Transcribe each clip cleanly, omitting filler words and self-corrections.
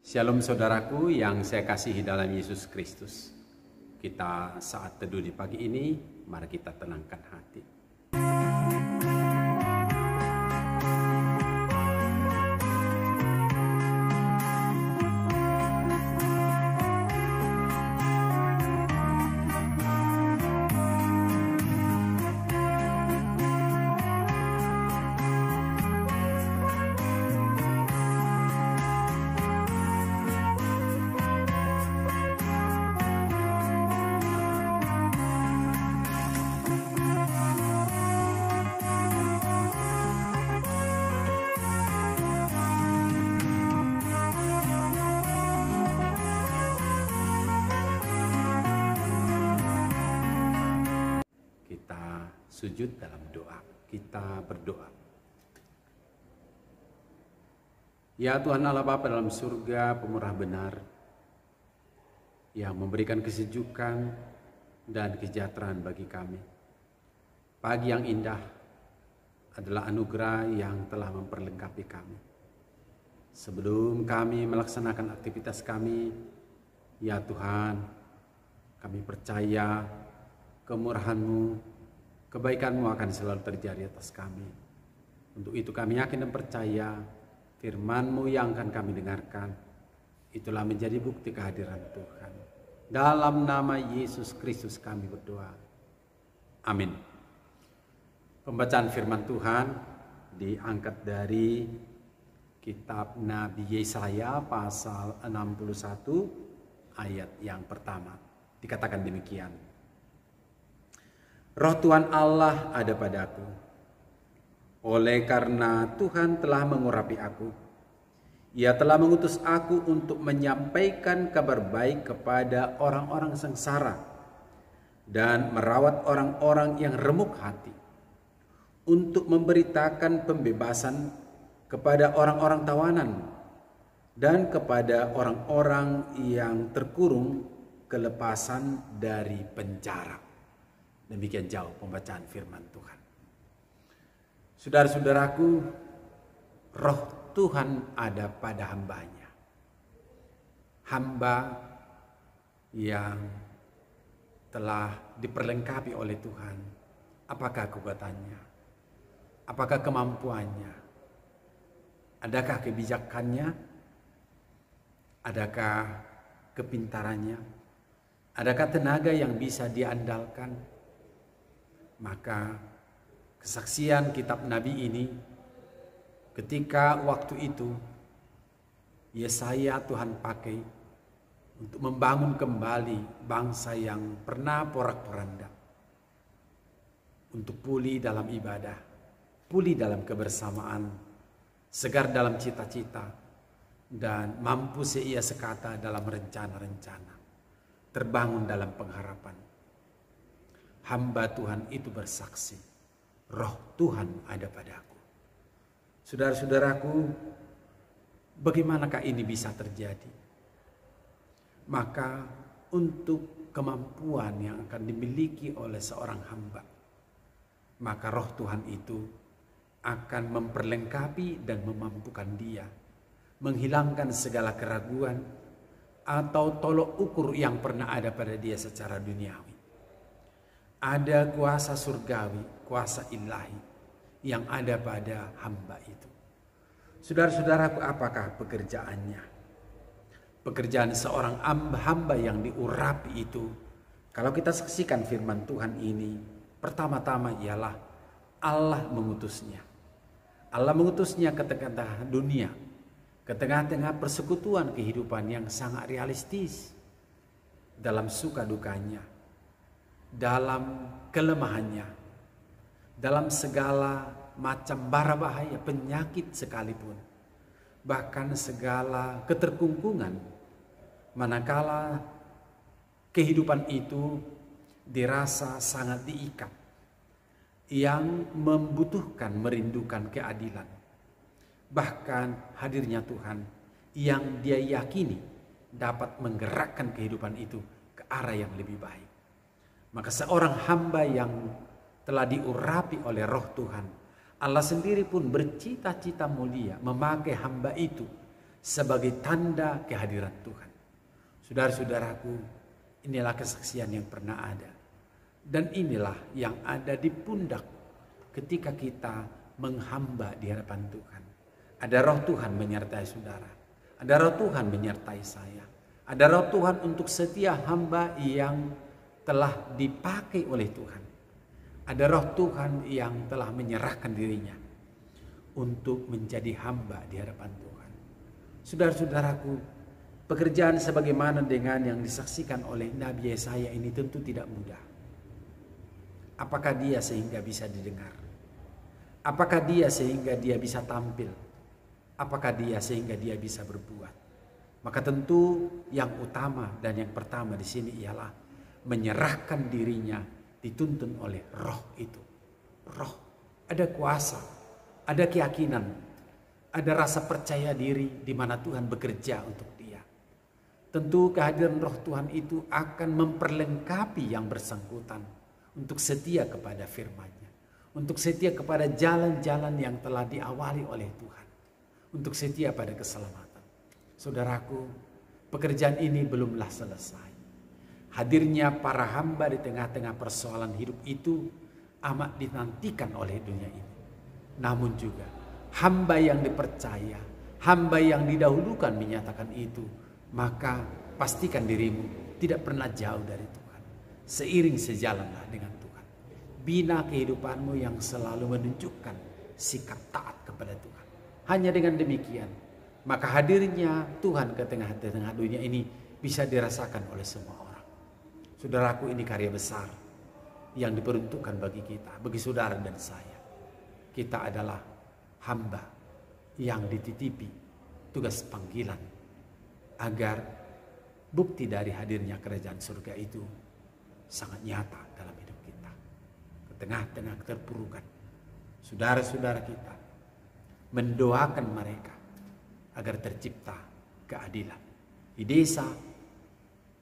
Shalom saudaraku yang saya kasihi dalam Yesus Kristus. Kita saat teduh di pagi ini, mari kita tenangkan hati. Sujud dalam doa, kita berdoa. Ya Tuhan Allah Bapa dalam surga, pemurah benar, yang memberikan kesejukan dan kesejahteraan bagi kami. Pagi yang indah adalah anugerah yang telah memperlengkapi kami. Sebelum kami melaksanakan aktivitas kami, ya Tuhan, kami percaya kemurahan-Mu, kebaikan-Mu akan selalu terjadi atas kami. Untuk itu kami yakin dan percaya firman-Mu yang akan kami dengarkan, itulah menjadi bukti kehadiran Tuhan. Dalam nama Yesus Kristus kami berdoa. Amin. Pembacaan firman Tuhan diangkat dari kitab Nabi Yesaya pasal 61 ayat yang pertama. Dikatakan demikian. Roh Tuhan Allah ada padaku, oleh karena Tuhan telah mengurapi aku. Ia telah mengutus aku untuk menyampaikan kabar baik kepada orang-orang sengsara dan merawat orang-orang yang remuk hati, untuk memberitakan pembebasan kepada orang-orang tawanan dan kepada orang-orang yang terkurung kelepasan dari penjara. Demikian jauh pembacaan firman Tuhan. Saudara-saudaraku, roh Tuhan ada pada hamba-Nya. Hamba yang telah diperlengkapi oleh Tuhan. Apakah kekuatannya? Apakah kemampuannya? Adakah kebijakannya? Adakah kepintarannya? Adakah tenaga yang bisa diandalkan? Maka kesaksian kitab Nabi ini, ketika waktu itu Yesaya Tuhan pakai untuk membangun kembali bangsa yang pernah porak-poranda, untuk pulih dalam ibadah, pulih dalam kebersamaan, segar dalam cita-cita, dan mampu seia sekata dalam rencana-rencana, terbangun dalam pengharapan. Hamba Tuhan itu bersaksi, roh Tuhan ada padaku. Saudara-saudaraku, bagaimanakah ini bisa terjadi? Maka untuk kemampuan yang akan dimiliki oleh seorang hamba, maka roh Tuhan itu akan memperlengkapi dan memampukan dia menghilangkan segala keraguan atau tolok ukur yang pernah ada pada dia secara duniawi. Ada kuasa surgawi, kuasa ilahi yang ada pada hamba itu. Saudara-saudaraku, apakah pekerjaannya? Pekerjaan seorang hamba yang diurapi itu, kalau kita saksikan firman Tuhan ini, pertama-tama ialah Allah mengutusnya. Allah mengutusnya ke tengah-tengah dunia, ke tengah-tengah persekutuan kehidupan yang sangat realistis, dalam suka dukanya, dalam kelemahannya, dalam segala macam bara bahaya, penyakit sekalipun, bahkan segala keterkungkungan, manakala kehidupan itu dirasa sangat diikat, yang membutuhkan, merindukan keadilan, bahkan hadirnya Tuhan yang dia yakini dapat menggerakkan kehidupan itu ke arah yang lebih baik. Maka seorang hamba yang telah diurapi oleh roh Tuhan, Allah sendiri pun bercita-cita mulia memakai hamba itu sebagai tanda kehadiran Tuhan. Saudara-saudaraku, inilah kesaksian yang pernah ada. Dan inilah yang ada di pundak ketika kita menghamba di hadapan Tuhan. Ada roh Tuhan menyertai saudara. Ada roh Tuhan menyertai saya. Ada roh Tuhan untuk setiap hamba yang telah dipakai oleh Tuhan. Ada roh Tuhan yang telah menyerahkan dirinya untuk menjadi hamba di hadapan Tuhan. Saudara-saudaraku, pekerjaan sebagaimana dengan yang disaksikan oleh Nabi Yesaya ini tentu tidak mudah. Apakah dia sehingga bisa didengar? Apakah dia sehingga dia bisa tampil? Apakah dia sehingga dia bisa berbuat? Maka tentu yang utama dan yang pertama di sini ialah menyerahkan dirinya dituntun oleh roh itu. Roh, ada kuasa, ada keyakinan, ada rasa percaya diri di mana Tuhan bekerja untuk dia. Tentu kehadiran roh Tuhan itu akan memperlengkapi yang bersangkutan untuk setia kepada firman-Nya, untuk setia kepada jalan-jalan yang telah diawali oleh Tuhan, untuk setia pada keselamatan. Saudaraku, pekerjaan ini belumlah selesai. Hadirnya para hamba di tengah-tengah persoalan hidup itu amat dinantikan oleh dunia ini. Namun juga hamba yang dipercaya, hamba yang didahulukan menyatakan itu, maka pastikan dirimu tidak pernah jauh dari Tuhan. Seiring sejalanlah dengan Tuhan. Bina kehidupanmu yang selalu menunjukkan sikap taat kepada Tuhan. Hanya dengan demikian, maka hadirnya Tuhan ke tengah-tengah dunia ini bisa dirasakan oleh semua orang. Saudaraku, ini karya besar yang diperuntukkan bagi kita, bagi saudara dan saya. Kita adalah hamba yang dititipi tugas panggilan agar bukti dari hadirnya kerajaan surga itu sangat nyata dalam hidup kita. Ke tengah-tengah keterpurukan, saudara-saudara kita mendoakan mereka agar tercipta keadilan di desa,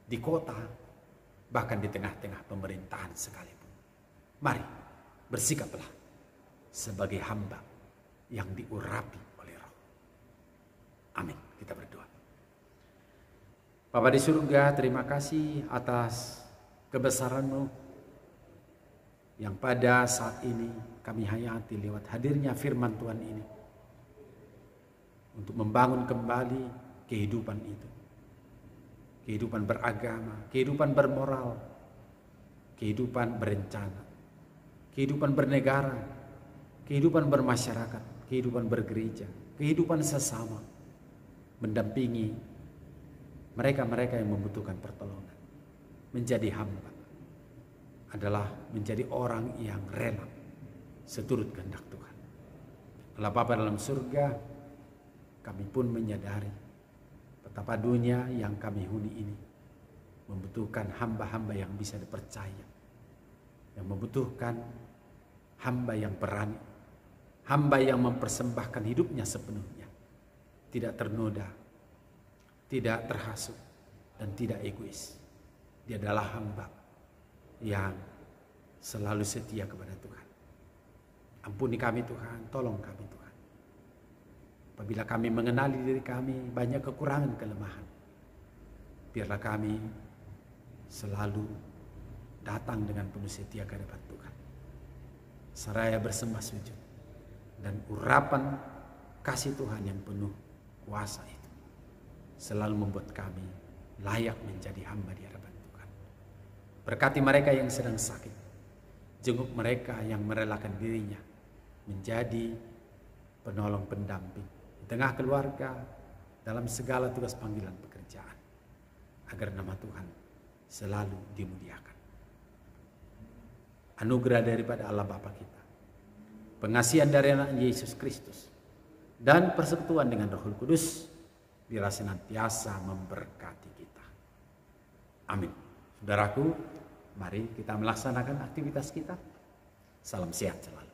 di kota, bahkan di tengah-tengah pemerintahan sekalipun. Mari bersikaplah sebagai hamba yang diurapi oleh Roh. Amin. Kita berdoa. Bapa di surga, terima kasih atas kebesaran-Mu yang pada saat ini kami hayati lewat hadirnya firman Tuhan ini untuk membangun kembali kehidupan itu. Kehidupan beragama, kehidupan bermoral, kehidupan berencana, kehidupan bernegara, kehidupan bermasyarakat, kehidupan bergereja, kehidupan sesama, mendampingi mereka-mereka yang membutuhkan pertolongan. Menjadi hamba adalah menjadi orang yang rela seturut kehendak Tuhan. Allah Bapa dalam surga, kami pun menyadari betapa dunia yang kami huni ini membutuhkan hamba-hamba yang bisa dipercaya, yang membutuhkan hamba yang berani, hamba yang mempersembahkan hidupnya sepenuhnya, tidak ternoda, tidak terhasut, dan tidak egois. Dia adalah hamba yang selalu setia kepada Tuhan. Ampuni kami Tuhan, tolong kami Tuhan. Apabila kami mengenali diri kami banyak kekurangan, kelemahan, biarlah kami selalu datang dengan penuh setia ke hadapan Tuhan. Seraya bersembah sujud dan urapan kasih Tuhan yang penuh kuasa itu selalu membuat kami layak menjadi hamba di hadapan Tuhan. Berkati mereka yang sedang sakit, jenguk mereka yang merelakan dirinya menjadi penolong pendamping di tengah keluarga dalam segala tugas panggilan pekerjaan, agar nama Tuhan selalu dimuliakan. Anugerah daripada Allah Bapa kita, pengasihan dari anak Yesus Kristus, dan persekutuan dengan Roh Kudus biarlah senantiasa memberkati kita. Amin. Saudaraku, mari kita melaksanakan aktivitas kita. Salam sehat selalu.